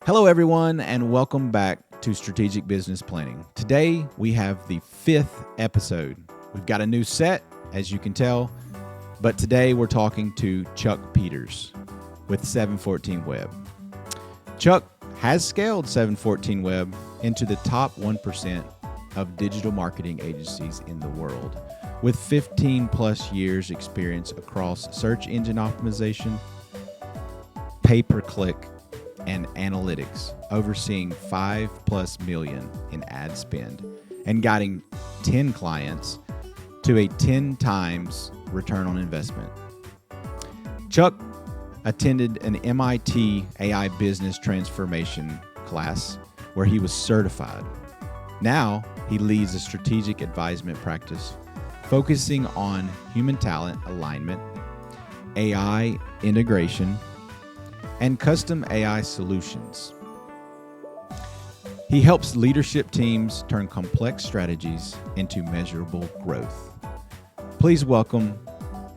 Hello, everyone, and welcome back to Strategic Business Planning. Today, we have the 5th episode. We've got a new set, as you can tell, but today we're talking to Chuck Peters with 714 Web. Chuck has scaled 714 Web into the top 1% of digital marketing agencies in the world, with 15 plus years experience across search engine optimization, pay-per-click, and analytics, overseeing 5+ million in ad spend and guiding 10 clients to a 10 times return on investment. Chuck attended an MIT AI business transformation class where he was certified. Now he leads a strategic advisement practice focusing on human talent alignment, AI integration, and custom AI solutions. He helps leadership teams turn complex strategies into measurable growth. Please welcome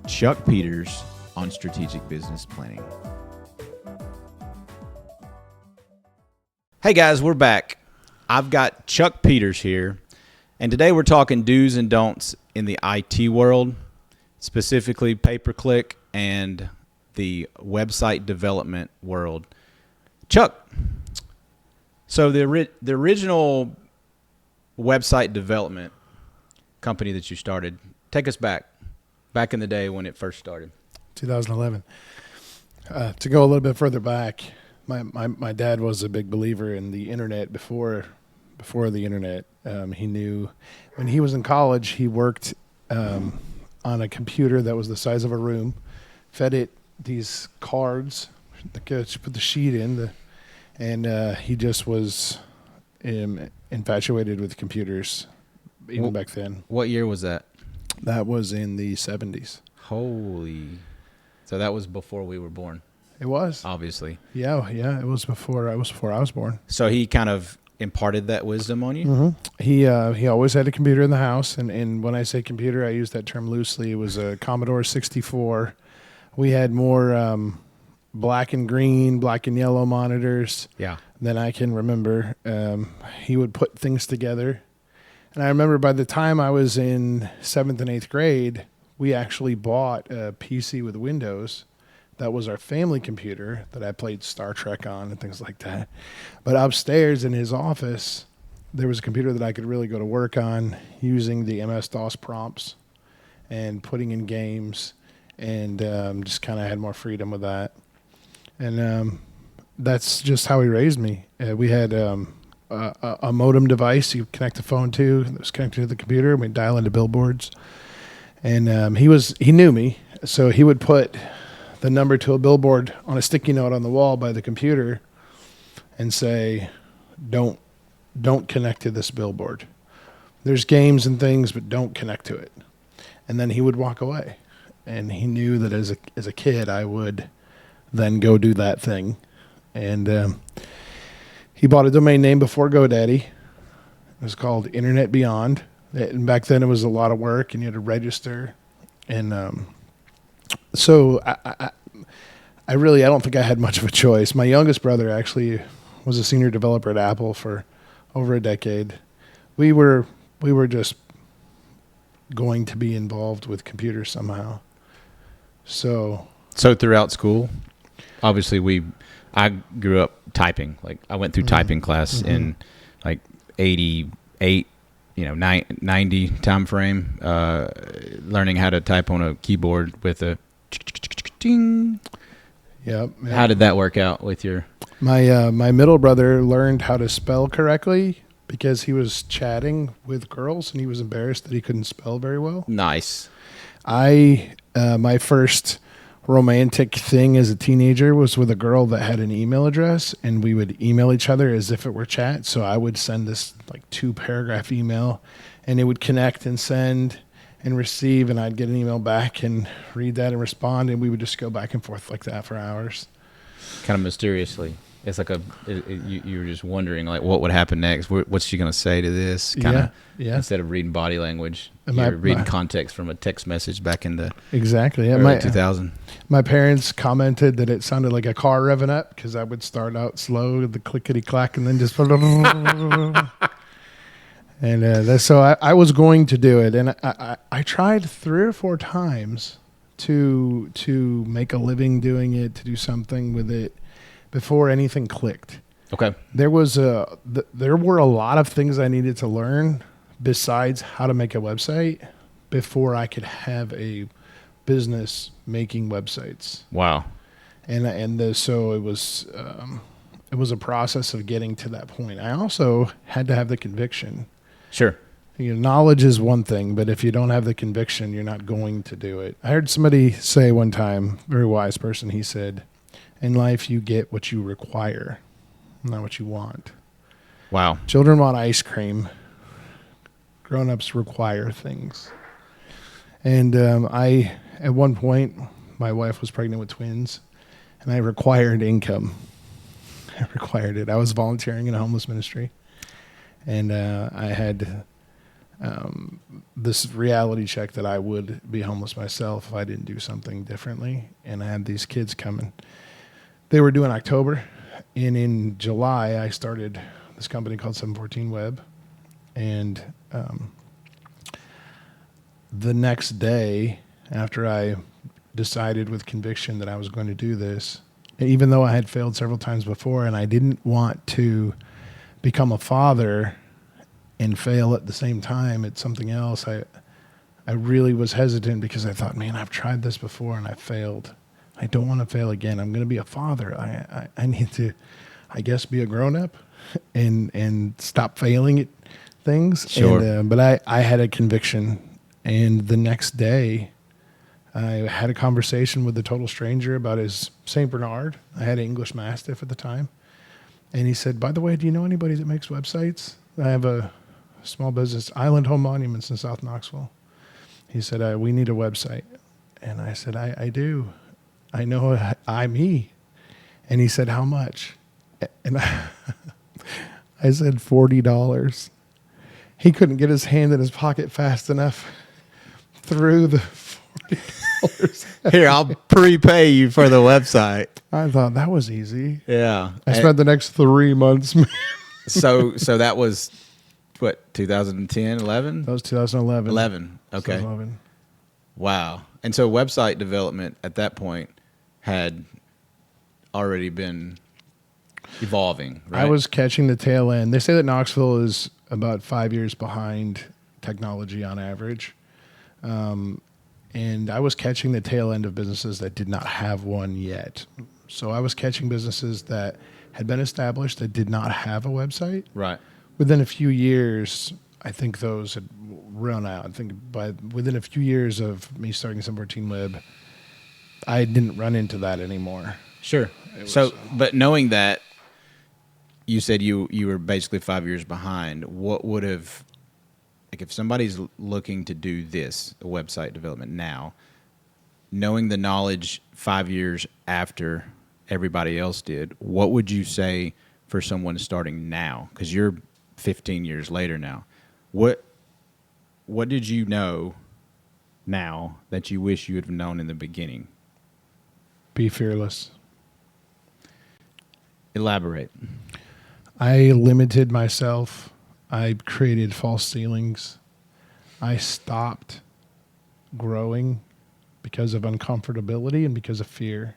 Chuck Peters on Strategic Business Planning. Hey guys, we're back. I've got Chuck Peters here, and today we're talking do's and don'ts in the IT world, specifically pay-per-click and the website development world. Chuck, so the original website development company that you started, take us back in the day when it first started. 2011. To go a little bit further back, my dad was a big believer in the internet before the internet. He knew when he was in college, he worked on a computer that was the size of a room, fed it these cards, put the sheet in, and he just was infatuated with computers even back then. What year was that? That was in the 70s. Holy. So that was before we were born. It was. Obviously. Yeah, it was before I was born. So he kind of imparted that wisdom on you? Mm-hmm. He always had a computer in the house, and when I say computer, I use that term loosely. It was a Commodore 64. We had more black and green, black and yellow monitors than I can remember. He would put things together. And I remember by the time I was in 7th and 8th grade, we actually bought a PC with Windows. That was our family computer that I played Star Trek on and things like that. But upstairs in his office, there was a computer that I could really go to work on using the MS-DOS prompts and putting in games. And just kind of had more freedom with that. And that's just how he raised me. We had a modem device you connect the phone to that was connected to the computer, and we'd dial into billboards. And he knew me, so he would put the number to a billboard on a sticky note on the wall by the computer and say, don't connect to this billboard. There's games and things, but don't connect to it. And then he would walk away. And he knew that as a kid, I would then go do that thing. And he bought a domain name before GoDaddy. It was called Internet Beyond. And back then, it was a lot of work, and you had to register. And so I don't think I had much of a choice. My youngest brother actually was a senior developer at Apple for over a decade. We were just going to be involved with computers somehow. So throughout school, obviously I grew up typing. Like I went through typing class in like 88, 90 time frame, learning how to type on a keyboard with a ding. Yep. How did that work out with your? My middle brother learned how to spell correctly because he was chatting with girls and he was embarrassed that he couldn't spell very well. Nice. My first romantic thing as a teenager was with a girl that had an email address, and we would email each other as if it were chat. So I would send this like 2-paragraph email, and it would connect and send and receive, and I'd get an email back and read that and respond, and we would just go back and forth like that for hours. Kind of mysteriously. It's like you were just wondering like what would happen next. What's she going to say to this? Kind of instead of reading body language, you're reading context from a text message back in the early 2000. My parents commented that it sounded like a car revving up because I would start out slow, the clickety clack, and then just and so I was going to do it, and I tried 3 or 4 times to make a living doing it, to do something with it before anything clicked. Okay. There were a lot of things I needed to learn besides how to make a website before I could have a business making websites. Wow. So it was a process of getting to that point. I also had to have the conviction. Sure. Knowledge is one thing, but if you don't have the conviction, you're not going to do it. I heard somebody say one time, very wise person, he said, in life, you get what you require, not what you want. Wow. Children want ice cream. Grown-ups require things. And at one point, my wife was pregnant with twins, and I required income. I required it. I was volunteering in a homeless ministry, and I had this reality check that I would be homeless myself if I didn't do something differently. And I had these kids coming. They were due in October, and in July, I started this company called 714 Web, and the next day, after I decided with conviction that I was going to do this, even though I had failed several times before, and I didn't want to become a father and fail at the same time at something else, I really was hesitant because I thought, man, I've tried this before and I failed. I don't want to fail again. I'm going to be a father. I need to, I guess, be a grown-up and stop failing at things. Sure. But I had a conviction, and the next day I had a conversation with a total stranger about his St. Bernard. I had an English Mastiff at the time. And he said, by the way, do you know anybody that makes websites? I have a small business, Island Home Monuments in South Knoxville. He said, we need a website. And I said, I do. I know I'm me. And he said, how much? And I said, $40. He couldn't get his hand in his pocket fast enough. Threw the $40. Here, I'll prepay you for the website. I thought that was easy. Yeah. I spent the next 3 months. So that was, what, 2010, 11? That was 2011. 11. Okay. 2011. Wow. And so website development at that point had already been evolving, right? I was catching the tail end. They say that Knoxville is about 5 years behind technology on average. And I was catching the tail end of businesses that did not have one yet. So I was catching businesses that had been established that did not have a website. Right. Within a few years, I think those had run out. I think within a few years of me starting 714 Web, I didn't run into that anymore. Sure. So, but knowing that, you said you were basically 5 years behind. What would have, like, if somebody's looking to do this, a website development now, knowing the knowledge 5 years after everybody else did, what would you say for someone starting now? Because you're 15 years later now. What did you know now that you wish you had known in the beginning? Be fearless. Elaborate. I limited myself. I created false ceilings. I stopped growing because of uncomfortability and because of fear.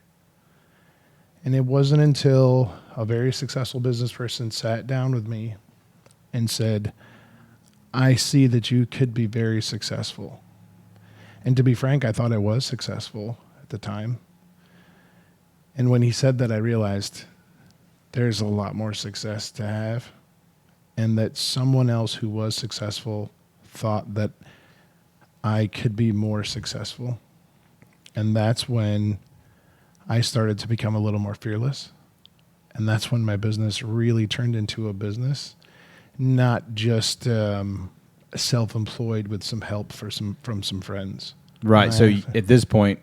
And it wasn't until a very successful business person sat down with me and said, I see that you could be very successful. And to be frank, I thought I was successful at the time. And when he said that, I realized there's a lot more success to have, and that someone else who was successful thought that I could be more successful. And that's when I started to become a little more fearless. And that's when my business really turned into a business, not just self-employed with some help from some friends. Right. So at this point,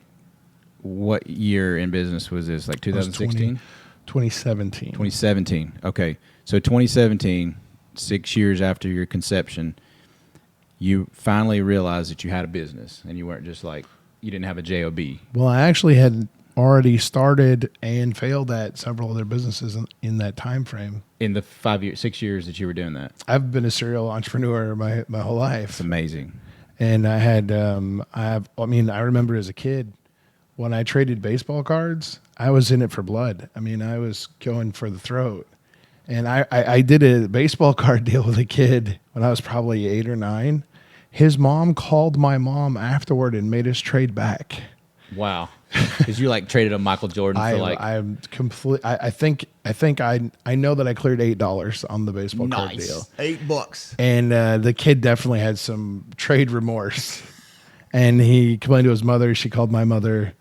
what year in business was this? Like 2016? 2017. 2017. Okay. So 2017, 6 years after your conception, you finally realized that you had a business and you weren't just like, you didn't have a job. Well, I actually had already started and failed at several other businesses in that time frame. In the 6 years that you were doing that. I've been a serial entrepreneur my whole life. It's amazing. And I had, I remember as a kid when I traded baseball cards, I was in it for blood. I mean, I was going for the throat. And I did a baseball card deal with a kid when I was probably 8 or 9. His mom called my mom afterward and made us trade back. Wow. Because you like traded a Michael Jordan for like. I'm complete. I think I know that I cleared $8 on the baseball card deal. $8. And the kid definitely had some trade remorse. And he complained to his mother. She called my mother.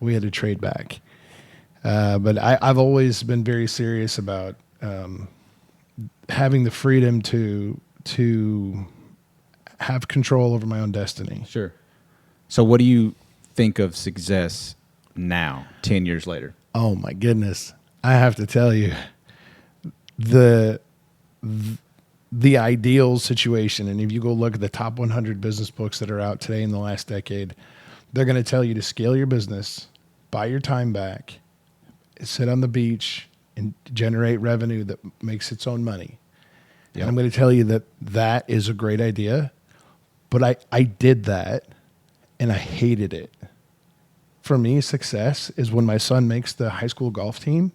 We had to trade back. But I've always been very serious about having the freedom to have control over my own destiny. Sure. So what do you think of success now, 10 years later? Oh my goodness. I have to tell you, the ideal situation, and if you go look at the top 100 business books that are out today in the last decade, they're going to tell you to scale your business, buy your time back, sit on the beach, and generate revenue that makes its own money. Yep. And I'm going to tell you that that is a great idea, but I did that and I hated it. For me, success is when my son makes the high school golf team.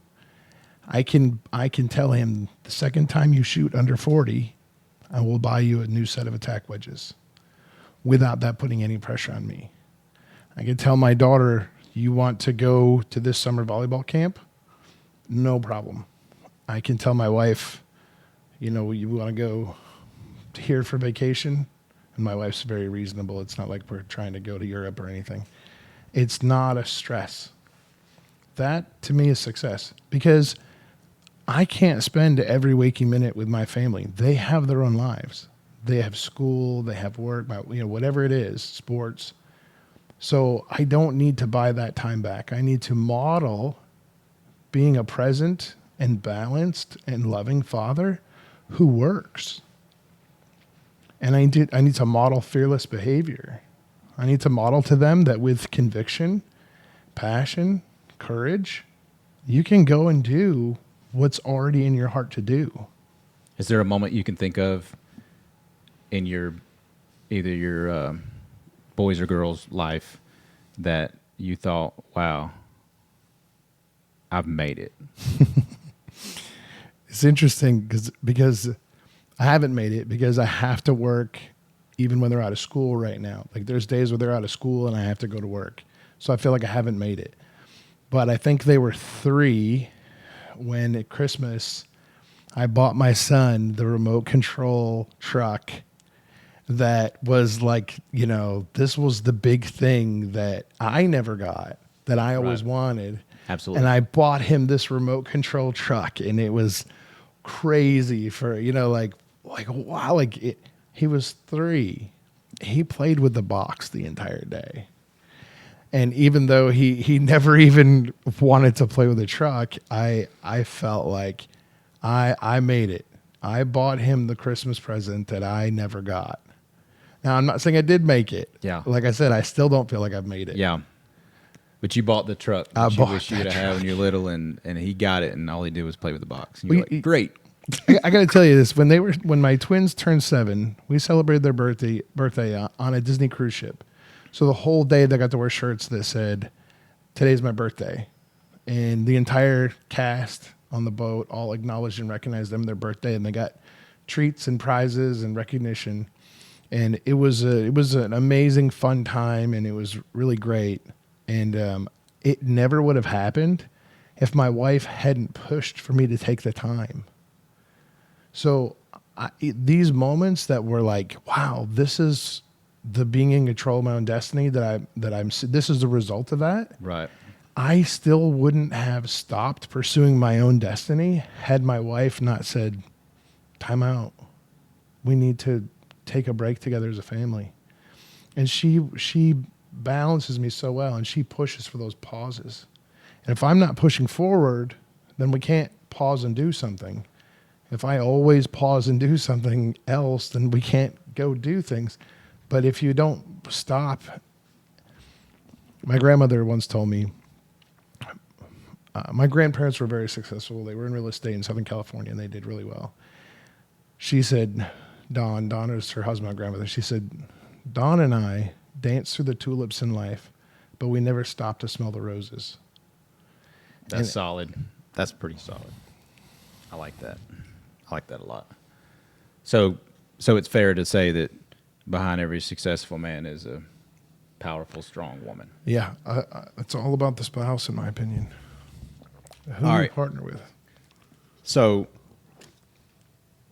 I can tell him the second time you shoot under 40, I will buy you a new set of attack wedges without that putting any pressure on me. I can tell my daughter, you want to go to this summer volleyball camp? No problem. I can tell my wife, you want to go here for vacation? And my wife's very reasonable. It's not like we're trying to go to Europe or anything. It's not a stress. That, to me, is success because I can't spend every waking minute with my family. They have their own lives. They have school, they have work, whatever it is, sports. So I don't need to buy that time back. I need to model being a present and balanced and loving father who works. And I need to model fearless behavior. I need to model to them that with conviction, passion, courage, you can go and do what's already in your heart to do. Is there a moment you can think of in either your boys or girls' life that you thought, wow, I've made it? It's interesting because I haven't made it because I have to work even when they're out of school right now. Like there's days where they're out of school and I have to go to work. So I feel like I haven't made it. But I think they were 3 when at Christmas I bought my son the remote control truck that was like, this was the big thing that I never got, that I always wanted. Absolutely. And I bought him this remote control truck and it was crazy for, wow, he was 3. He played with the box the entire day. And even though he never even wanted to play with the truck, I felt like I made it. I bought him the Christmas present that I never got. Now, I'm not saying I did make it. Yeah. Like I said, I still don't feel like I've made it. Yeah. But you bought the truck I that you bought wish you that would have had when truck. you were little, and he got it, and all he did was play with the box. And you're like, great. I got to tell you this: when my twins turned 7, we celebrated their birthday on a Disney cruise ship. So the whole day they got to wear shirts that said, "Today's my birthday," and the entire cast on the boat all acknowledged and recognized them their birthday, and they got treats and prizes and recognition. And it was an amazing, fun time, and it was really great. And it never would have happened if my wife hadn't pushed for me to take the time. So these moments that were like, wow, this is the being in control of my own destiny this is the result of that. Right. I still wouldn't have stopped pursuing my own destiny had my wife not said, time out. We need to take a break together as a family. And she balances me so well and she pushes for those pauses. And if I'm not pushing forward, then we can't pause and do something. If I always pause and do something else, then we can't go do things. But if you don't stop, my grandmother once told me, my grandparents were very successful. They were in real estate in Southern California, and they did really well. She said, Don is her husband, my grandmother. She said, Don and I danced through the tulips in life, but we never stopped to smell the roses. That's solid. That's pretty solid. I like that. I like that a lot. So it's fair to say that behind every successful man is a powerful, strong woman. Yeah, it's all about the spouse, in my opinion. Who All you right. partner with. So,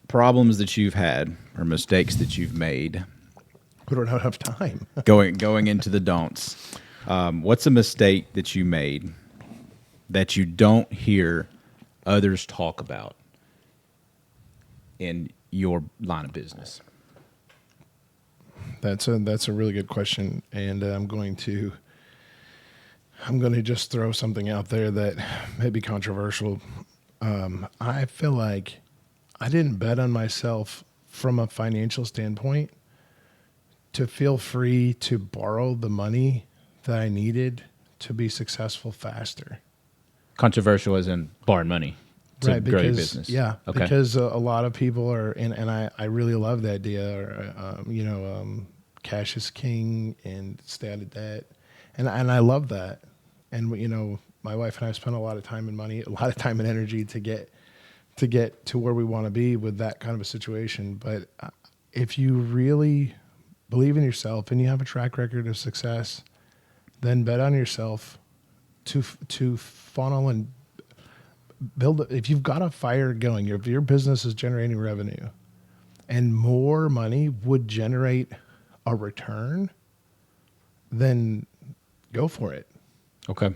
problems that you've had or mistakes that you've made We don't have enough time. going into the don'ts. What's a mistake that you made that you don't hear others talk about in your line of business? That's a really good question, and I'm going to just throw something out there that may be controversial. I feel like I didn't bet on myself from a financial standpoint to feel free to borrow the money that I needed to be successful faster. Controversial as in borrowing money to grow your business. Yeah, Okay. because a lot of people are, and I really love the idea, cash is king and stay out of debt. And I love that. And, my wife and I spent a lot of time and money, a lot of time and energy to get to where we want to be with that kind of a situation. But if you really believe in yourself and you have a track record of success, then bet on yourself to funnel and build. If you've got a fire going, if your business is generating revenue and more money would generate a return, then go for it. Okay.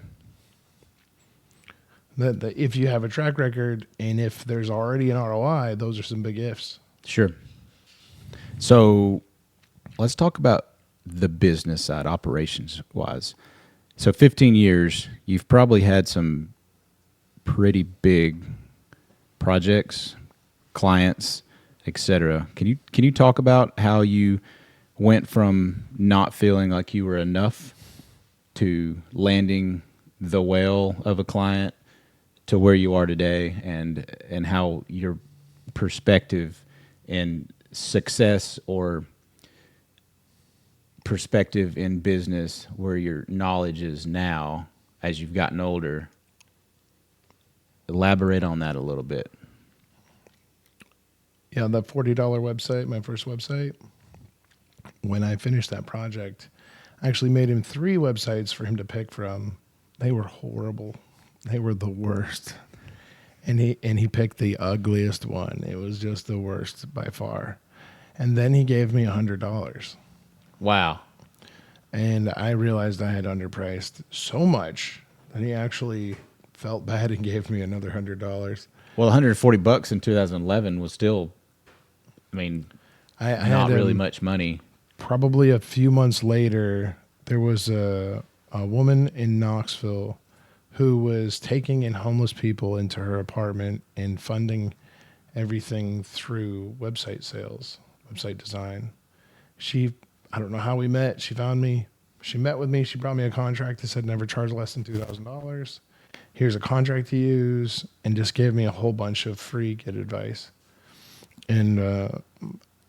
That if you have a track record and if there's already an ROI, those are some big ifs. Sure. So let's talk about the business side, operations wise. So 15 years, you've probably had some pretty big projects, clients, etc. Can you talk about how you went from not feeling like you were enough to landing the whale of a client to where you are today, and how your perspective in success or perspective in business, where your knowledge is now as you've gotten older? Elaborate on that a little bit. Yeah, that $40 website, my first website, when I finished that project, I actually made him 3 websites for him to pick from. They were horrible. They were the worst. And he picked the ugliest one. It was just the worst by far. And then he gave me $100. Wow. And I realized I had underpriced so much that he actually felt bad and gave me another $100. Well, $140 in 2011 was still, I I not had really much money. Probably a few months later, there was a woman in Knoxville who was taking in homeless people into her apartment and funding everything through website sales, website design. I don't know how we met. She found me. She met with me. She brought me a contract that said never charge less than $2,000. Here's a contract to use, and just gave me a whole bunch of free good advice. And,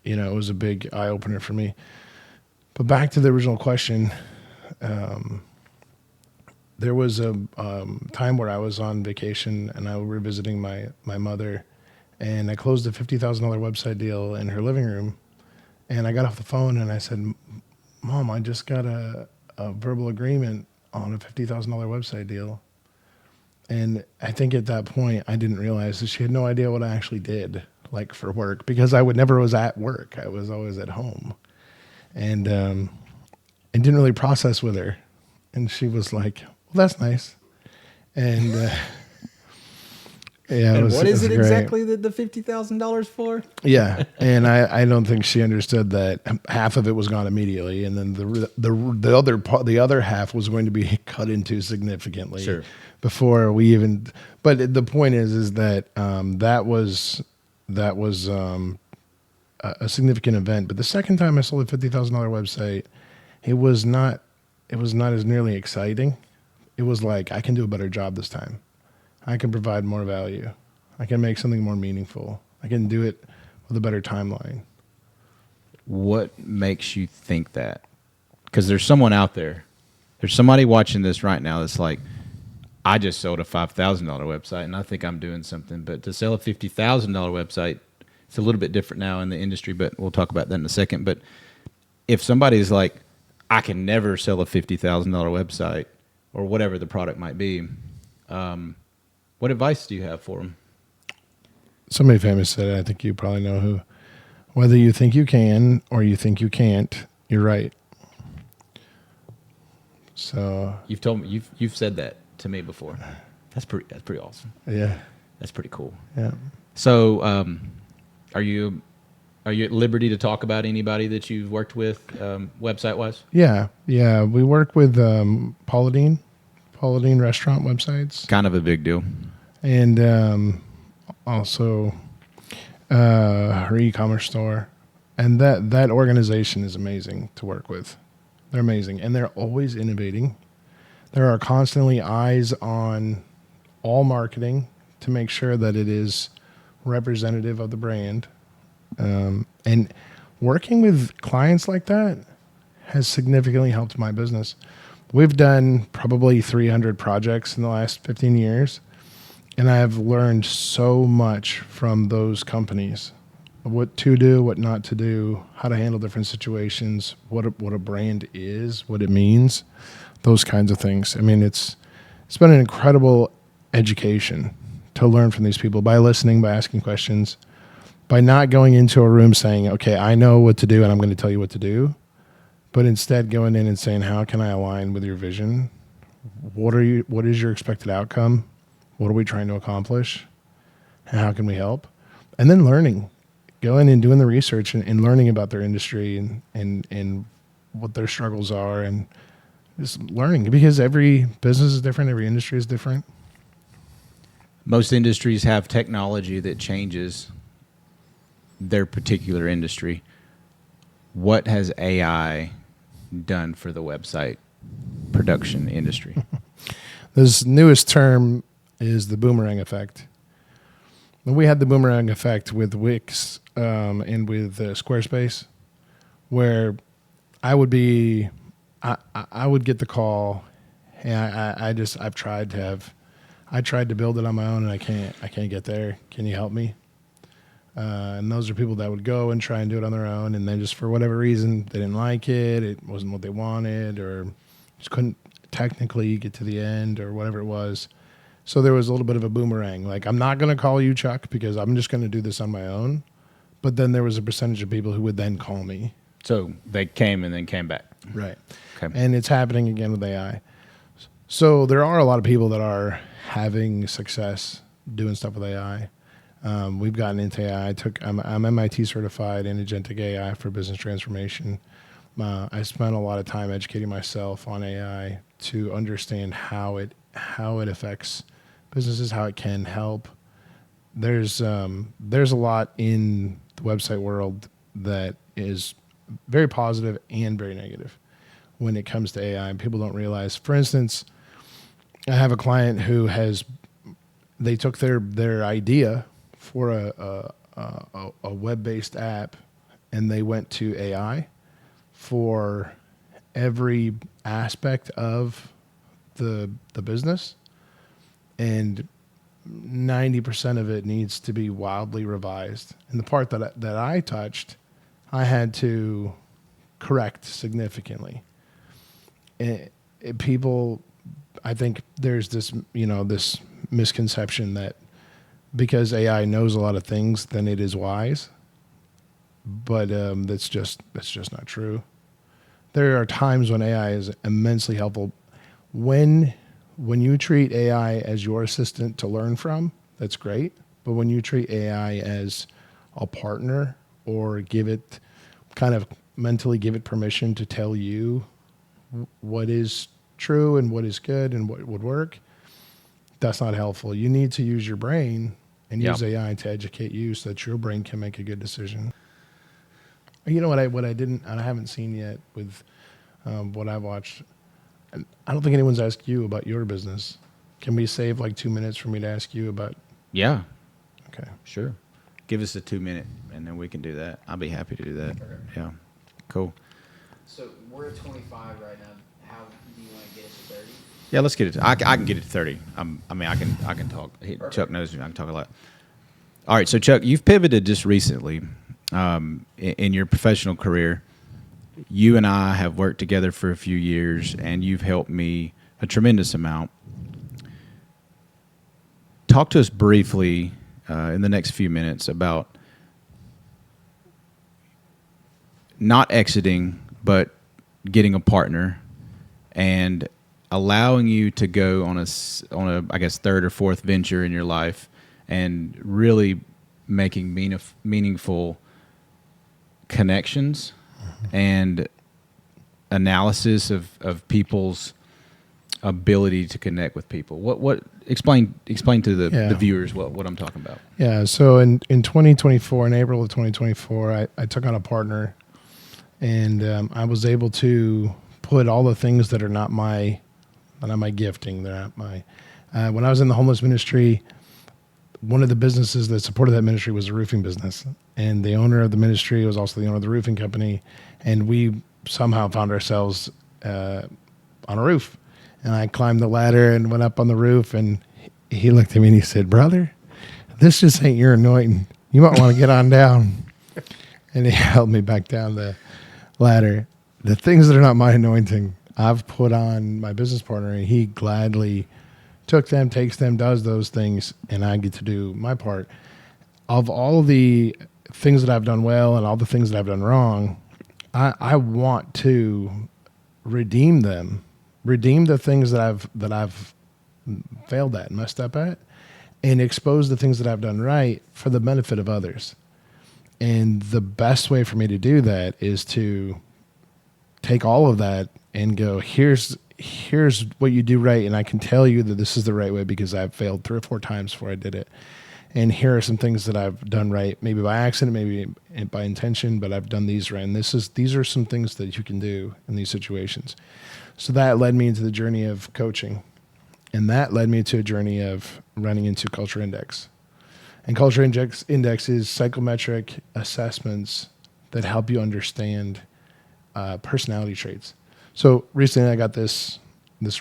it was a big eye opener for me. But back to the original question, there was a time where I was on vacation and I was visiting my mother, and I closed a $50,000 website deal in her living room. And I got off the phone and I said, Mom, I just got a verbal agreement on a $50,000 website deal. And I think at that point, I didn't realize that she had no idea what I actually did, like for work, because I never was at work. I was always at home. And didn't really process with her. And she was like, well, that's nice. And Yeah, And what is it great. exactly that the $50,000 for? Yeah, and I don't think she understood that half of it was gone immediately, and then the other part, the other half was going to be cut into significantly Sure. before we even. But the point is that that was a significant event. But the second time I sold a $50,000 website, it was not as nearly exciting. It was like, I can do a better job this time. I can provide more value. I can make something more meaningful. I can do it with a better timeline. What makes you think that? Because there's someone out there, there's somebody watching this right now that's like, I just sold a $5,000 website and I think I'm doing something. But to sell a $50,000 website, it's a little bit different now in the industry, but we'll talk about that in a second. But if somebody's like, I can never sell a $50,000 website or whatever the product might be, what advice do you have for them? Somebody famous said it. I think you probably know who. Whether you think you can or you think you can't, you're right. So You've told me you've said that to me before. That's pretty awesome. yeah, That's pretty cool. yeah. So, are you at liberty to talk about anybody that you've worked with, website wise? Yeah. We work with Paula Deen restaurant websites, Kind of a big deal. and also her e-commerce store, and that organization is amazing to work with. They're amazing, and they're always innovating. There are constantly eyes on all marketing to make sure that it is representative of the brand. And working with clients like that has significantly helped my business. We've done probably 300 projects in the last 15 years, and I have learned so much from those companies. What to do, what not to do, how to handle different situations, what a brand is, what it means, those kinds of things. I mean, it's been an incredible education to learn from these people by listening, by asking questions, by not going into a room saying, okay, I know what to do and I'm going to tell you what to do, but instead going in and saying, how can I align with your vision? What is your expected outcome? What are we trying to accomplish? And how can we help? And then learning, going and doing the research and learning about their industry and what their struggles are, and just learning, because every business is different. Every industry is different. Most industries have technology that changes their particular industry. What has AI done for the website production industry? This newest term is the boomerang effect. We had the boomerang effect with Wix and with Squarespace, where I would get the call, and I've tried to build it on my own and I can't get there. Can you help me? And those are people that would go and try and do it on their own, and then just for whatever reason they didn't like it, it wasn't what they wanted, or just couldn't technically get to the end, or whatever it was. So there was a little bit of a boomerang. Like, I'm not going to call you, Chuck, because I'm just going to do this on my own. But then there was a percentage of people who would then call me. So they came and then came back. Right. Okay. And it's happening again with AI. So there are a lot of people that are having success doing stuff with AI. We've gotten into AI. I'm MIT certified in agentic AI for business transformation. I spent a lot of time educating myself on AI to understand how it affects businesses, how it can help. There's a lot in the website world that is very positive and very negative when it comes to AI, and people don't realize. For instance, I have a client who they took their idea for a web-based app, and they went to AI for every aspect of the business, and 90% of it needs to be wildly revised. And the part that I touched, I had to correct significantly. People, I think there's this misconception that because AI knows a lot of things, then it is wise. But that's just not true. There are times when AI is immensely helpful. When you treat AI as your assistant to learn from, that's great. But when you treat AI as a partner or give it kind of mentally give it permission to tell you what is true and what is good and what would work, that's not helpful. You need to use your brain and use AI to educate you so that your brain can make a good decision. You know what I didn't, and I haven't seen yet with what I've watched. And I don't think anyone's asked you about your business. Can we save like 2 minutes for me to ask you about? Yeah, Okay. sure. Give us a 2 minute, and then we can do that. I'll be happy to do that. Okay. Yeah, cool. So we're at 25 right now. How do you want to get it to 30? Yeah, let's get it. I can get it to 30. I mean, I can talk. Perfect. Chuck knows me. I can talk a lot. All right, so Chuck, you've pivoted just recently in your professional career. You and I have worked together for a few years, and you've helped me a tremendous amount. Talk to us briefly in the next few minutes about not exiting, but getting a partner and allowing you to go on a I guess third or fourth venture in your life and really making meaningful connections and analysis of people's ability to connect with people. What explain to the viewers what I'm talking about. Yeah. So in 2024, in April of 2024, I took on a partner, and I was able to put all the things that are not my gifting. They're not my. When I was in the homeless ministry, one of the businesses that supported that ministry was a roofing business, and the owner of the ministry was also the owner of the roofing company, and we somehow found ourselves on a roof. And I climbed the ladder and went up on the roof, and he looked at me and he said, "Brother, this just ain't your anointing. You might want to get on down." And he held me back down the ladder. The things that are not my anointing, I've put on my business partner, and he gladly took them, takes them, does those things, and I get to do my part. Of all the things that I've done well and all the things that I've done wrong, I want to redeem them. Redeem the things that I've failed at, messed up at, and expose the things that I've done right for the benefit of others. And the best way for me to do that is to take all of that and go, here's what you do right, and I can tell you that this is the right way because I've failed 3 or 4 times before I did it. And here are some things that I've done right, maybe by accident, maybe by intention, but I've done these right. And these are some things that you can do in these situations. So that led me into the journey of coaching. And that led me to a journey of running into Culture Index. And Culture Index is psychometric assessments that help you understand personality traits. So recently I got this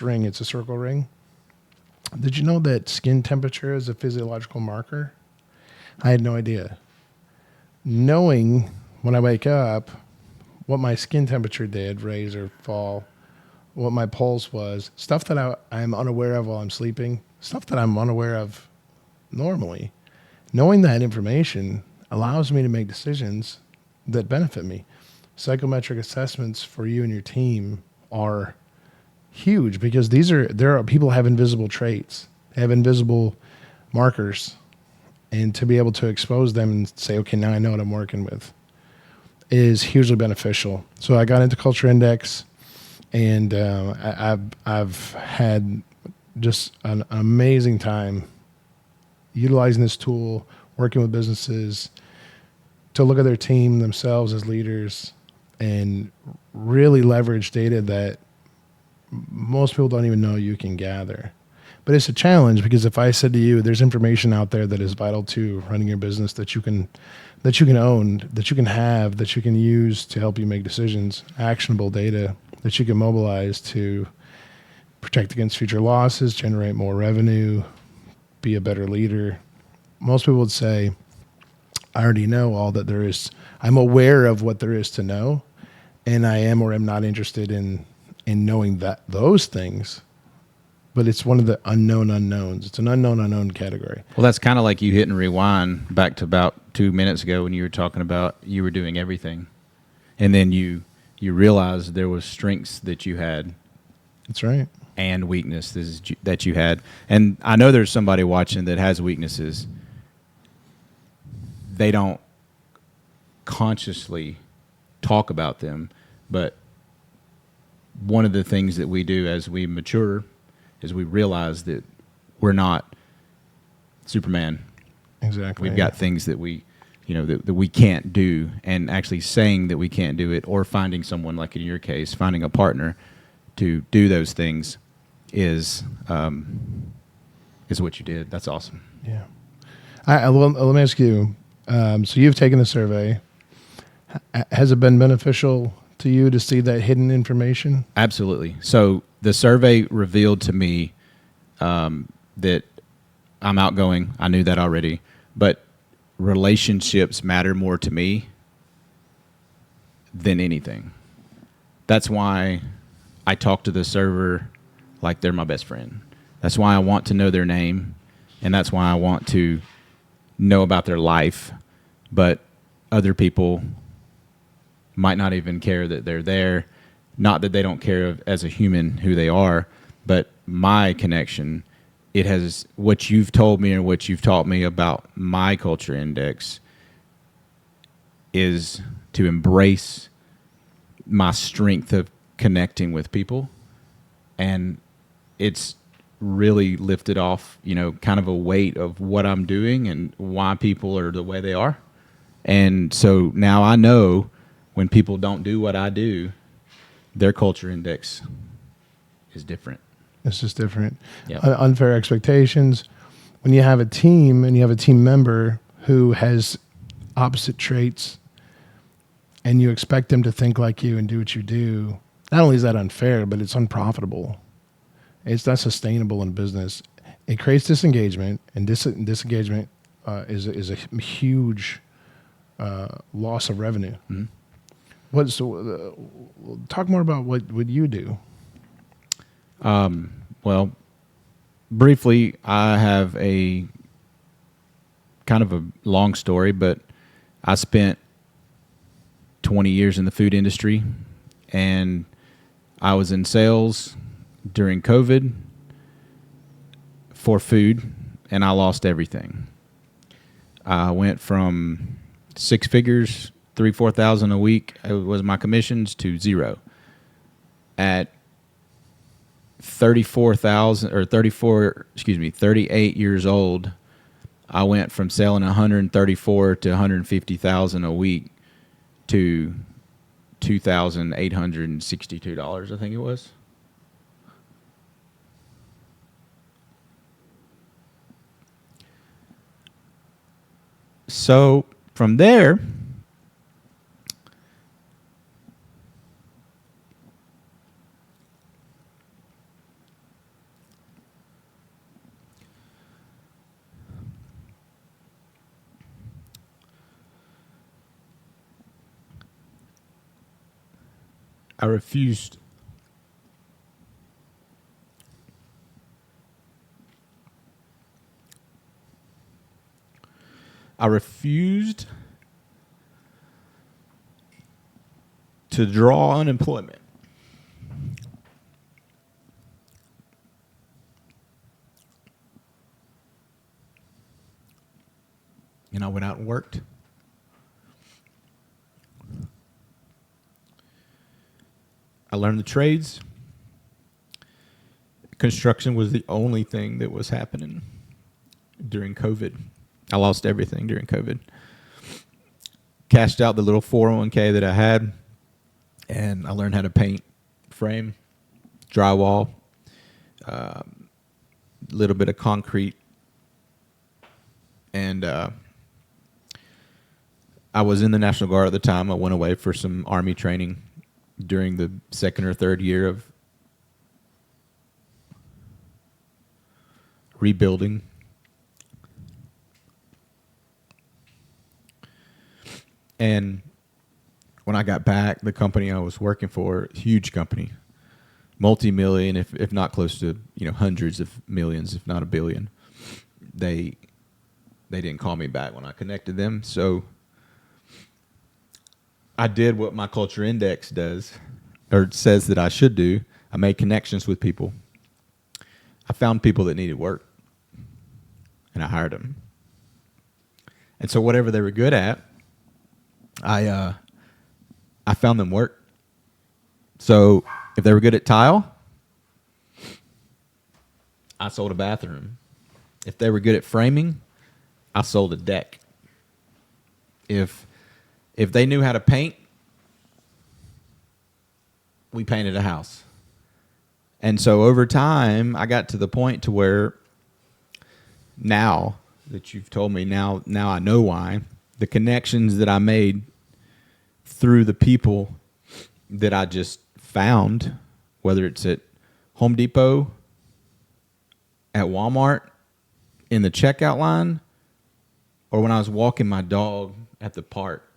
ring. It's a circle ring. Did you know that skin temperature is a physiological marker? I had no idea. Knowing when I wake up what my skin temperature did, raise or fall, what my pulse was, stuff that I'm unaware of while I'm sleeping, stuff that I'm unaware of normally. Knowing that information allows me to make decisions that benefit me. Psychometric assessments for you and your team are huge because there are people have invisible traits, they have invisible markers, and to be able to expose them and say, okay, now I know what I'm working with is hugely beneficial. So I got into Culture Index, and I've had just an amazing time utilizing this tool, working with businesses to look at their team themselves as leaders and really leverage data that most people don't even know you can gather. But it's a challenge because if I said to you, there's information out there that is vital to running your business that you can own, that you can have, that you can use to help you make decisions, actionable data that you can mobilize to protect against future losses, generate more revenue, be a better leader. Most people would say, I already know all that there is. I'm aware of what there is to know, and I am or am not interested in knowing those things, but it's one of the unknown unknowns. It's an unknown category. Well, that's kind of like you hitting rewind back to about 2 minutes ago when you were talking about you were doing everything, and then you realized there was strengths that you had. That's right. and weaknesses that you had. And I know there's somebody watching that has weaknesses. They don't consciously talk about them, but one of the things that we do as we mature is we realize that we're not Superman. Exactly. We've got things that we, that we can't do, and actually saying that we can't do it, or finding someone, like in your case, finding a partner to do those things is what you did. That's awesome. Yeah. Well, let me ask you. So you've taken the survey. Has it been beneficial to you to see that hidden information? Absolutely. So the survey revealed to me that I'm outgoing. I knew that already, but relationships matter more to me than anything. That's why I talk to the server like they're my best friend. That's why I want to know their name, and that's why I want to know about their life. But other people might not even care that they're there. Not that they don't care as a human who they are, but my connection, it has what you've told me and what you've taught me about my culture index is to embrace my strength of connecting with people. And it's really lifted off, kind of a weight of what I'm doing and why people are the way they are. And so now I know when people don't do what I do, their culture index is different. It's just different. Yeah. Unfair expectations. When you have a team and you have a team member who has opposite traits and you expect them to think like you and do what you do, not only is that unfair, but it's unprofitable. It's not sustainable in business. It creates disengagement, and disengagement is a huge loss of revenue. Mm-hmm. Talk more about what you do. Well, briefly, I have a kind of a long story, but I spent 20 years in the food industry, and I was in sales during COVID for food, and I lost everything. I went from 6 figures, 3,000-4,000 a week, it was my commissions, to zero. At 38 years old, I went from selling 134 to 150,000 a week to $2,862, I think it was. So from there, I refused. To draw unemployment. And I went out and worked. I learned the trades. Construction was the only thing that was happening during COVID. I lost everything during COVID. Cashed out the little 401k that I had, and I learned how to paint, frame, drywall, a little bit of concrete. And I was in the National Guard at the time. I went away for some Army training during the second or third year of rebuilding. And when I got back, the company I was working for, huge company, multi-million, if not close to hundreds of millions, if not a billion, they didn't call me back when I connected them. So I did what my culture index does, or says that I should do. I made connections with people. I found people that needed work, and I hired them. And so whatever they were good at, I found them work. So if they were good at tile, I sold a bathroom. If they were good at framing, I sold a deck. If they knew how to paint, we painted a house. And so over time, I got to the point to where now that you've told me, now I know why. The connections that I made through the people that I just found, whether it's at Home Depot, at Walmart, in the checkout line, or when I was walking my dog at the park,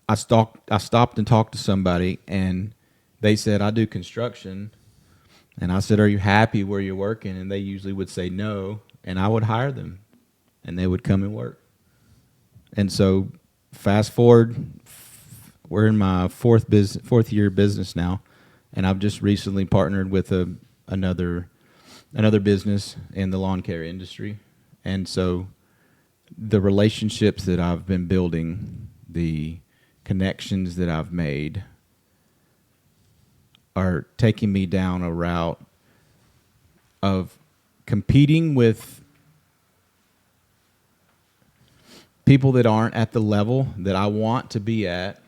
I stopped and talked to somebody, and they said, I do construction. And I said, are you happy where you're working? And they usually would say no, and I would hire them, and they would come and work. And so fast forward, we're in my fourth year business now, and I've just recently partnered with another business in the lawn care industry. And so the relationships that I've been building, the connections that I've made, are taking me down a route of competing with people that aren't at the level that I want to be at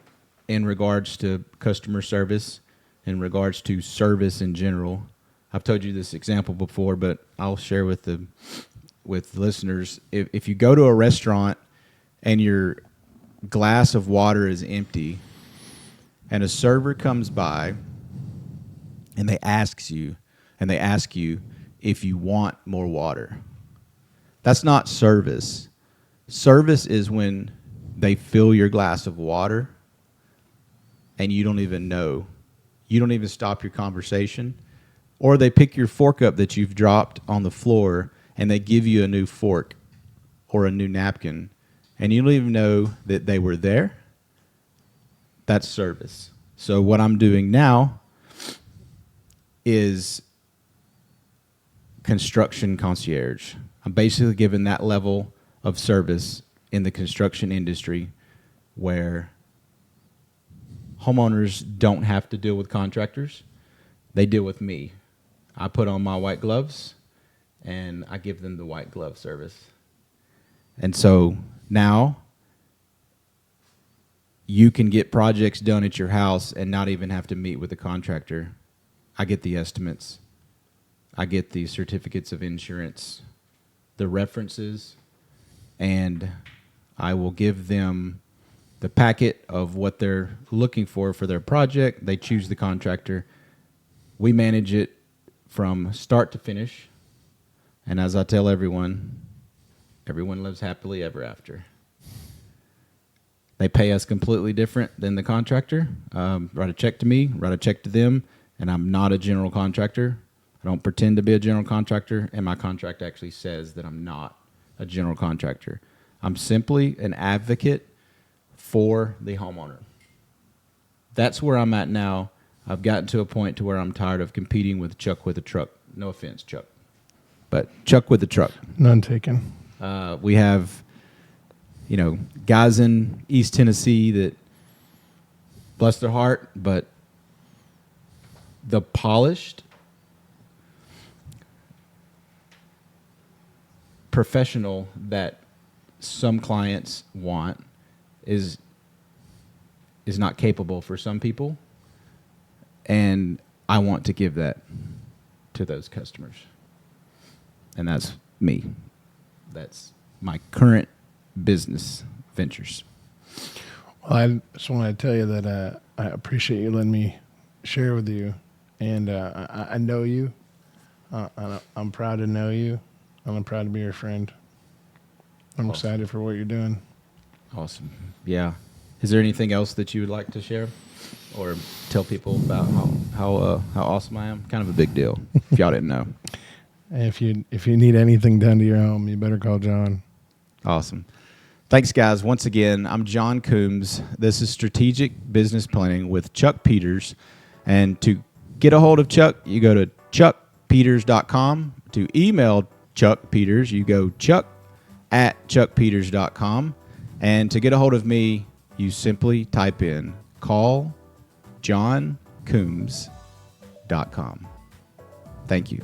in regards to customer service, in regards to service in general. I've told you this example before, but I'll share with the listeners. If you go to a restaurant and your glass of water is empty and a server comes by and they ask you if you want more water. That's not service. Service is when they fill your glass of water and you don't even know. You don't even stop your conversation. Or they pick your fork up that you've dropped on the floor and they give you a new fork or a new napkin and you don't even know that they were there. That's service. So what I'm doing now is construction concierge. I'm basically giving that level of service in the construction industry where homeowners don't have to deal with contractors. They deal with me. I put on my white gloves and I give them the white glove service. And so now you can get projects done at your house and not even have to meet with the contractor. I get the estimates. I get the certificates of insurance, the references, and I will give them the packet of what they're looking for their project. They choose the contractor. We manage it from start to finish. And as I tell everyone lives happily ever after. They pay us completely different than the contractor. Write a check to me, write a check to them, and I'm not a general contractor. I don't pretend to be a general contractor, and my contract actually says that I'm not a general contractor. I'm simply an advocate for the homeowner. That's where I'm at now. I've gotten to a point to where I'm tired of competing with Chuck with a truck. No offense, Chuck. But Chuck with a truck. None taken. We have, guys in East Tennessee that, bless their heart, but the polished professional that some clients want is not capable for some people, and I want to give that to those customers. And that's me. That's my current business ventures. Well, I just want to tell you that I appreciate you letting me share with you, and I know you. I'm proud to know you, and I'm proud to be your friend. I'm excited for what you're doing. Awesome. Yeah. Is there anything else that you would like to share or tell people about how awesome I am? Kind of a big deal, if y'all didn't know. If you need anything done to your home, you better call John. Awesome. Thanks, guys. Once again, I'm John Coombs. This is Strategic Business Planning with Chuck Peters. And to get a hold of Chuck, you go to chuckpeters.com. chuckpeters.com. To email Chuck Peters, you go chuck@chuckpeters.com. And to get a hold of me, you simply type in calljohncoombs.com. Thank you.